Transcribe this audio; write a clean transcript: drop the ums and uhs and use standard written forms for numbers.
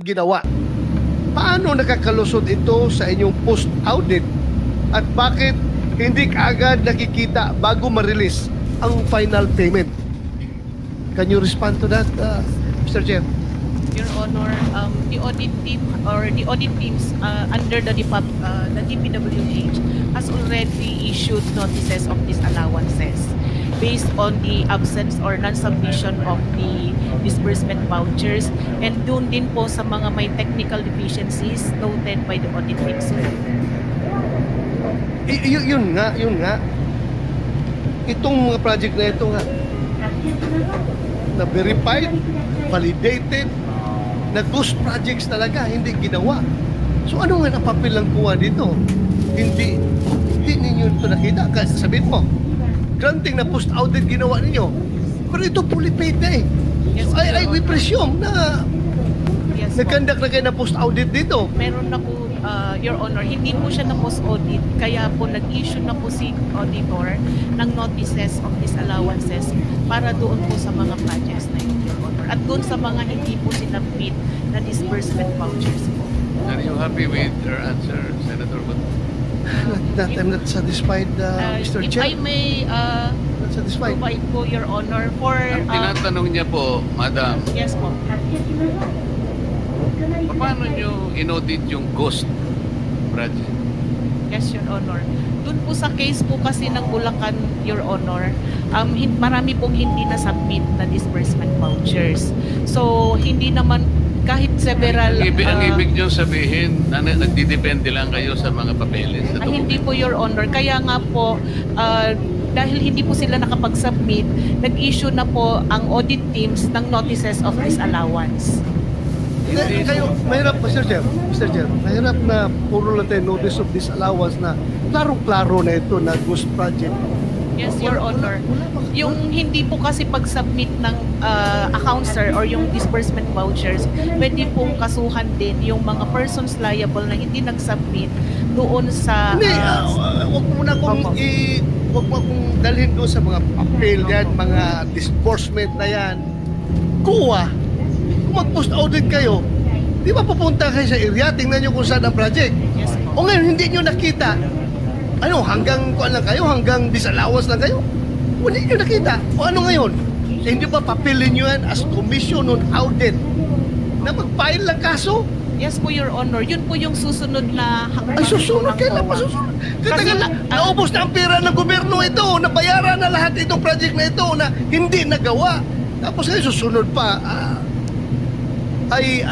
ginawa. Paano nakakalusot ito sa inyong post-audit at bakit hindi kaagad nakikita bago ma-release ang final payment? Can you respond to that, Mr. Chair? Your Honor, the audit team or the audit teams under the DPWH has already issued notices of disallowances based on the absence or non-submission of the disbursement vouchers, and doon din po sa mga may technical deficiencies noted by the audit teams. Yun nga. Itong mga project na ito nga, na verified, validated, na ghost projects talaga, hindi ginawa. So ano nga napapil lang kuha dito? Hindi ninyo ito nakita. Kasi sabihin mo, granting na post-audit ginawa ninyo. Pero ito fully paid na eh. Yes, So, we presume na yes, nag-conduct na kayo na post-audit dito. meron na po, Your Honor, hindi po siya na post-audit, kaya po nag-issue na po si auditor ng notices of disallowances para doon po sa mga projects na yun, Your Honor. At doon sa mga hindi po sinabit na disbursement vouchers po. Are you happy with your answer, Senator Bato? I'm not satisfied, Mr. If Chair. I may Not satisfied. provide po, Your Honor, for... Ang tinatanong niya po, Madam, yes po. paano nyo inaudit yung ghost project? Yes, Your Honor. Doon po sa case po kasi ng Bulacan, Your Honor, marami pong hindi na-submit na disbursement vouchers. So, hindi naman kahit several... Ang ibig nyo sabihin, na nagdidepende lang kayo sa mga papeles? Sa hindi po, Your Honor. Kaya nga po, dahil hindi po sila nakapag-submit, nag-issue na po ang audit teams ng notices of disallowance. Kayo, mahirap, Mr. Chair, mahirap na puro lang tayo notice of disallowance na klarong-klaro na ito na ghost project. Yes, Your Honor. Yung hindi po kasi pag-submit ng account, sir, or yung disbursement vouchers, pwede pong kasuhan din yung mga persons liable na hindi nag-submit doon sa... Hindi, huwag mo na kung huwag mo akong dalhin doon sa mga papel yan, mga disbursement na yan. Kuha, kung mag-post-audit kayo, di ba pupunta kayo sa area, tingnan nyo kung saan ang project. Yes po. O ngayon, hindi nyo nakita. Ano, hanggang kuan lang kayo, hanggang disallowance lang kayo. O hindi nyo nakita. O ano ngayon? Hindi ba papilin nyo yan as commission on audit na mag-file lang kaso? Yes po, Your Honor. Yun po yung susunod na hakbang. Ay, susunod. Kailan pa susunod? Kasi, Naubos na ang pera ng gobyerno ito. Nabayaran na lahat itong project na ito na hindi nagawa. Tapos ngayon susunod pa. Ay